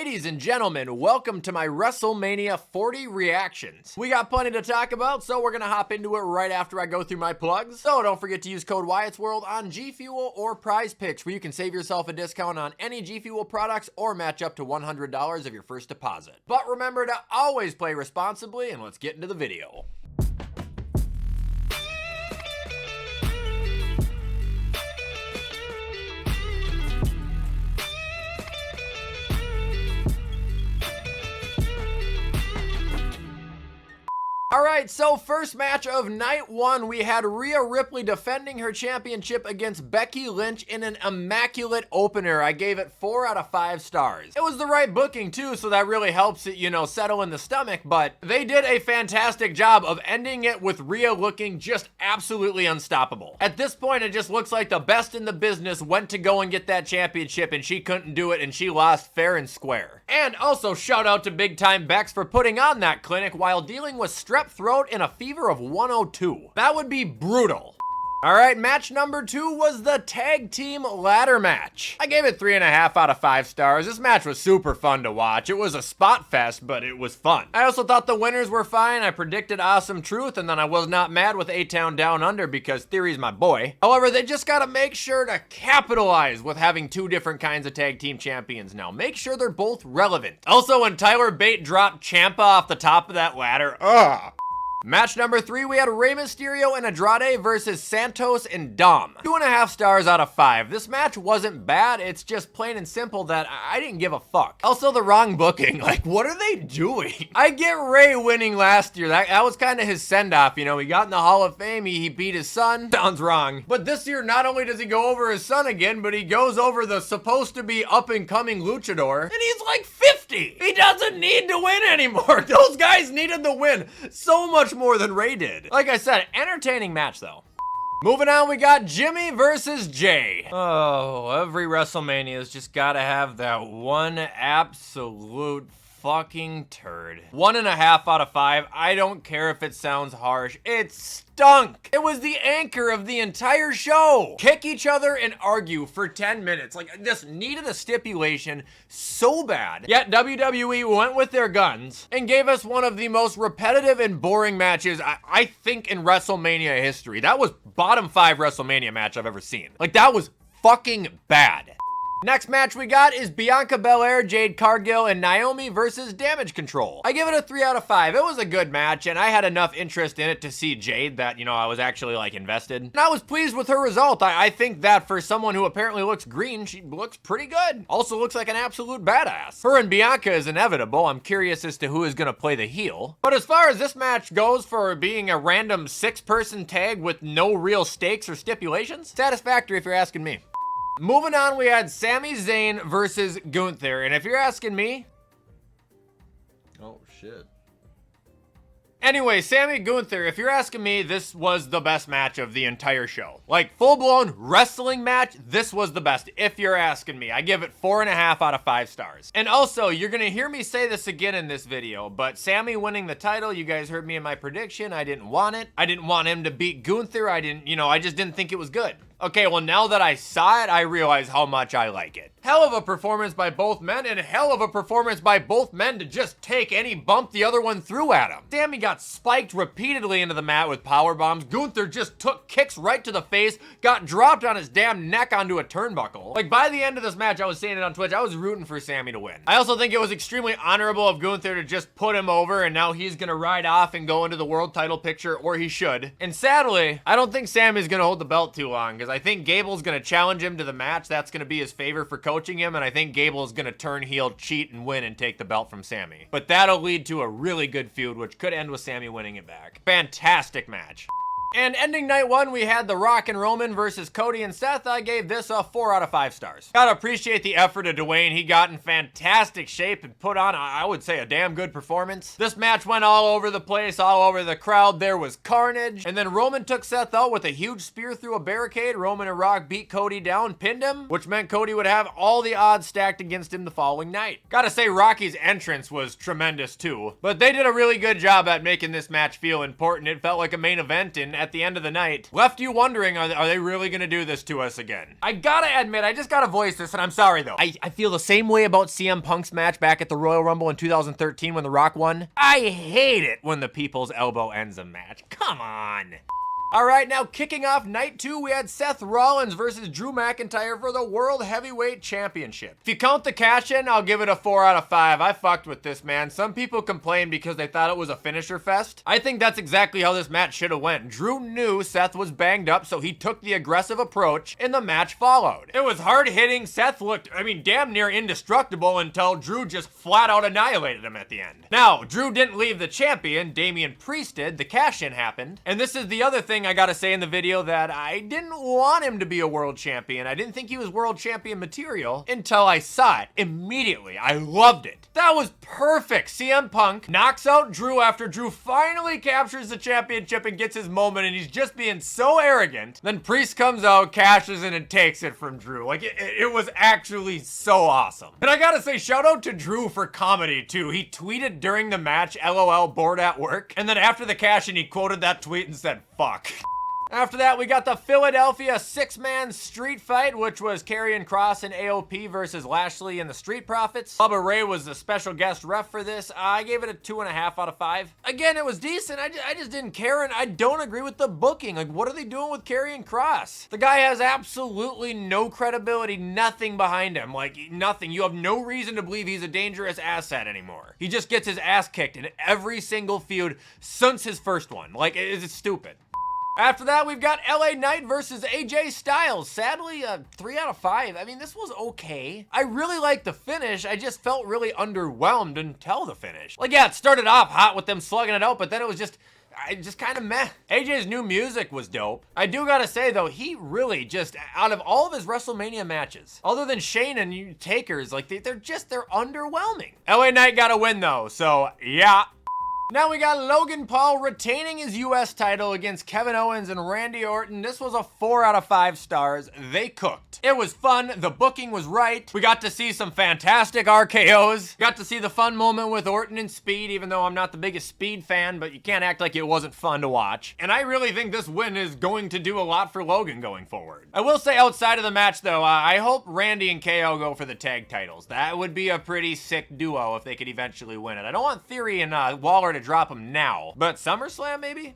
Ladies and gentlemen, welcome to my WrestleMania 40 reactions. We got plenty to talk about, so we're gonna hop into it right after I go through my plugs. So don't forget to use code Wyatt's World on G Fuel or Prize Picks, where you can save yourself a discount on any G Fuel products or match up to $100 of your first deposit. But remember to always play responsibly, and let's get into the video. Alright, so first match of night one, we had Rhea Ripley defending her championship against Becky Lynch in an immaculate opener. I gave it 4 out of 5 stars. It was the right booking too, so that really helps it, you know, settle in the stomach, but they did a fantastic job of ending it with Rhea looking just absolutely unstoppable. At this point, it just looks like the best in the business went to go and get that championship and she couldn't do it and she lost fair and square. And also shout out to Big Time Bex for putting on that clinic while dealing with strep throat in a fever of 102. That would be brutal. All right, match number 2 was the tag team ladder match. I gave it 3.5 out of 5 stars. This match was super fun to watch. It was a spot fest, but it was fun. I also thought the winners were fine. I predicted Awesome Truth, and then I was not mad with A-Town Down Under because Theory's my boy. However, they just gotta make sure to capitalize with having 2 different kinds of tag team champions now. Make sure they're both relevant. Also, when Tyler Bate dropped Ciampa off the top of that ladder, ugh. Match number 3, we had Rey Mysterio and Andrade versus Santos and Dom. 2.5 stars out of 5. This match wasn't bad, it's just plain and simple that I didn't give a fuck. Also, the wrong booking, like, what are they doing? I get Rey winning last year, that was kind of his send-off, you know, he got in the Hall of Fame, he beat his son, sounds wrong. But this year, not only does he go over his son again, but he goes over the supposed to be up-and-coming luchador, and he's like 50! He doesn't need to win anymore! Those guys needed the win so much more than Rey did. Like I said, entertaining match though. Moving on, we got Jimmy versus Jay. Oh, every WrestleMania's just gotta have that one absolute fucking turd. 1.5 out of 5. I don't care if it sounds harsh. It stunk. It was the anchor of the entire show. Kick each other and argue for 10 minutes. Like, this needed a stipulation so bad. Yet WWE went with their guns and gave us one of the most repetitive and boring matches I think in WrestleMania history. That was bottom 5 WrestleMania match I've ever seen. Like, that was fucking bad. Next match we got is Bianca Belair, Jade Cargill, and Naomi versus Damage Control. I give it a 3 out of 5. It was a good match, and I had enough interest in it to see Jade that, you know, I was actually, like, invested. And I was pleased with her result. I think that for someone who apparently looks green, she looks pretty good. Also looks like an absolute badass. Her and Bianca is inevitable. I'm curious as to who is gonna play the heel. But as far as this match goes for being a random 6-person tag with no real stakes or stipulations, satisfactory if you're asking me. Moving on, we had Sami Zayn versus Gunther, and if you're asking me... Oh, shit. Anyway, Sami Gunther, if you're asking me, this was the best match of the entire show. Like, full-blown wrestling match, this was the best, if you're asking me. I give it 4.5 out of 5 stars. And also, you're gonna hear me say this again in this video, but Sami winning the title, you guys heard me in my prediction, I didn't want it. I didn't want him to beat Gunther, I just didn't think it was good. Okay, well, now that I saw it, I realize how much I like it. Hell of a performance by both men, and hell of a performance by both men to just take any bump the other one threw at him. Sami got spiked repeatedly into the mat with power bombs. Gunther just took kicks right to the face, got dropped on his damn neck onto a turnbuckle. Like, by the end of this match, I was saying it on Twitch, I was rooting for Sami to win. I also think it was extremely honorable of Gunther to just put him over, and now he's gonna ride off and go into the world title picture, or he should. And sadly, I don't think Sami's gonna hold the belt too long, I think Gable's gonna challenge him to the match. That's gonna be his favor for coaching him, and I think Gable's gonna turn heel, cheat, and win and take the belt from Sami. But that'll lead to a really good feud, which could end with Sami winning it back. Fantastic match. And ending night one, we had The Rock and Roman versus Cody and Seth. I gave this a 4 out of 5 stars. Gotta appreciate the effort of Dwayne. He got in fantastic shape and put on, I would say, a damn good performance. This match went all over the place, all over the crowd. There was carnage. And then Roman took Seth out with a huge spear through a barricade. Roman and Rock beat Cody down, pinned him, which meant Cody would have all the odds stacked against him the following night. Gotta say, Rocky's entrance was tremendous too. But they did a really good job at making this match feel important. It felt like a main event, and at the end of the night left you wondering, are they really gonna do this to us again? I gotta admit, I just gotta voice this, and I'm sorry though. I feel the same way about CM Punk's match back at the Royal Rumble in 2013 when The Rock won. I hate it when the people's elbow ends a match. Come on. All right, now kicking off night 2, we had Seth Rollins versus Drew McIntyre for the World Heavyweight Championship. If you count the cash-in, I'll give it a 4 out of 5. I fucked with this, man. Some people complained because they thought it was a finisher fest. I think that's exactly how this match should have went. Drew knew Seth was banged up, so he took the aggressive approach, and the match followed. It was hard-hitting. Seth looked, damn near indestructible until Drew just flat-out annihilated him at the end. Now, Drew didn't leave the champion. Damian Priest did. The cash-in happened. And this is the other thing I gotta say in the video, that I didn't want him to be a world champion. I didn't think he was world champion material until I saw it immediately. I loved it. That was perfect. CM Punk knocks out Drew after Drew finally captures the championship and gets his moment, and he's just being so arrogant. Then Priest comes out, cashes in, and takes it from Drew. Like, it was actually so awesome. And I gotta say, shout out to Drew for comedy too. He tweeted during the match, LOL, bored at work. And then after the cash-in, he quoted that tweet and said, fuck. After that, we got the Philadelphia 6-man street fight, which was Karrion Kross and AOP versus Lashley and the Street Profits. Bubba Ray was the special guest ref for this. I gave it a 2.5 out of 5. Again, it was decent. I just didn't care, and I don't agree with the booking. Like, what are they doing with Karrion Kross? The guy has absolutely no credibility, nothing behind him. Like, nothing. You have no reason to believe he's a dangerous asset anymore. He just gets his ass kicked in every single feud since his first one. Like, it's stupid. After that, we've got LA Knight versus AJ Styles. Sadly, 3 out of 5. This was okay. I really liked the finish. I just felt really underwhelmed until the finish. Like, yeah, it started off hot with them slugging it out, but then it was just kind of meh. AJ's new music was dope. I do gotta say though, he really just, out of all of his WrestleMania matches, other than Shane and Takers, like they're underwhelming. LA Knight got a win though, so yeah. Now we got Logan Paul retaining his US title against Kevin Owens and Randy Orton. This was a 4 out of 5 stars. They cooked. It was fun. The booking was right. We got to see some fantastic RKOs. Got to see the fun moment with Orton and Speed, even though I'm not the biggest Speed fan, but you can't act like it wasn't fun to watch. And I really think this win is going to do a lot for Logan going forward. I will say outside of the match though, I hope Randy and KO go for the tag titles. That would be a pretty sick duo if they could eventually win it. I don't want Theory and Waller to drop them now, but SummerSlam maybe?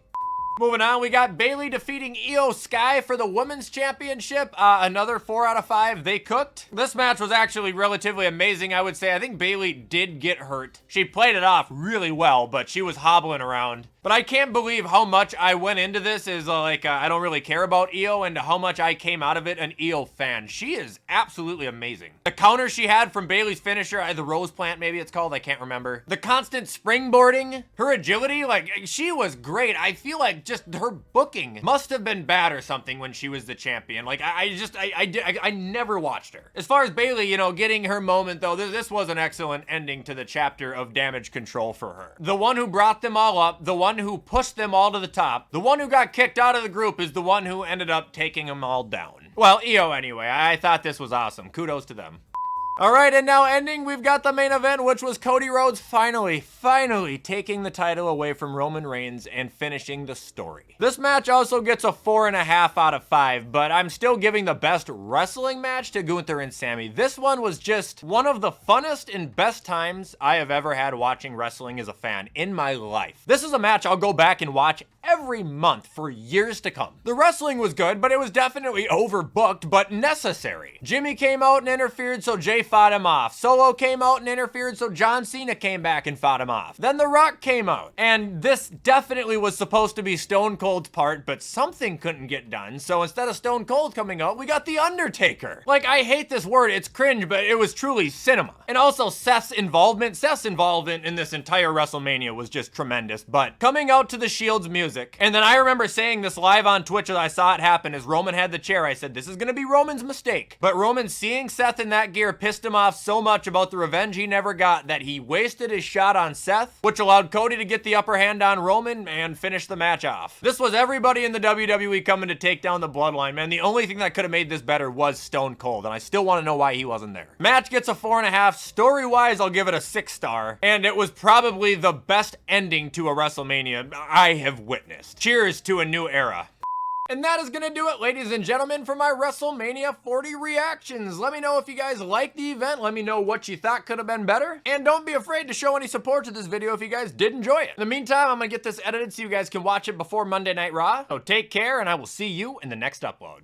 Moving on, we got Bayley defeating Io Sky for the Women's Championship. Another 4 out of 5. They cooked. This match was actually relatively amazing, I would say. I think Bayley did get hurt. She played it off really well, but she was hobbling around. But I can't believe how much I went into this as I don't really care about Io, and how much I came out of it an Io fan. She is absolutely amazing. The counter she had from Bayley's finisher, the Rose Plant maybe it's called, I can't remember. The constant springboarding, her agility, like she was great. I feel like just her booking must have been bad or something when she was the champion. Like I never watched her. As far as Bayley, getting her moment though, this was an excellent ending to the chapter of Damage Control for her. The one who brought them all up, the one who pushed them all to the top, the one who got kicked out of the group is the one who ended up taking them all down. Well, Io anyway. I thought this was awesome. Kudos to them. All right, and now ending, we've got the main event, which was Cody Rhodes finally taking the title away from Roman Reigns and finishing the story. This match also gets a 4.5 out of 5, but I'm still giving the best wrestling match to Gunther and Sammy. This one was just one of the funnest and best times I have ever had watching wrestling as a fan in my life. This is a match I'll go back and watch every month for years to come. The wrestling was good, but it was definitely overbooked, but necessary. Jimmy came out and interfered, so Jay fought him off. Solo came out and interfered, so John Cena came back and fought him off. Then The Rock came out, and this definitely was supposed to be Stone Cold's part, but something couldn't get done, so instead of Stone Cold coming out, we got The Undertaker. Like, I hate this word, it's cringe, but it was truly cinema. And also Seth's involvement in this entire WrestleMania was just tremendous, but coming out to the Shield's music, and then I remember saying this live on Twitch as I saw it happen as Roman had the chair, I said, this is gonna be Roman's mistake. But Roman seeing Seth in that gear pissed pissed him off so much about the revenge he never got that he wasted his shot on Seth, which allowed Cody to get the upper hand on Roman and finish the match off. This was everybody in the WWE coming to take down the Bloodline, man. The only thing that could have made this better was Stone Cold, and I still want to know why he wasn't there. Match gets a 4.5. Story-wise, I'll give it a 6-star, and it was probably the best ending to a WrestleMania I have witnessed. Cheers to a new era. And that is going to do it, ladies and gentlemen, for my WrestleMania 40 reactions. Let me know if you guys liked the event. Let me know what you thought could have been better. And don't be afraid to show any support to this video if you guys did enjoy it. In the meantime, I'm going to get this edited so you guys can watch it before Monday Night Raw. So take care, and I will see you in the next upload.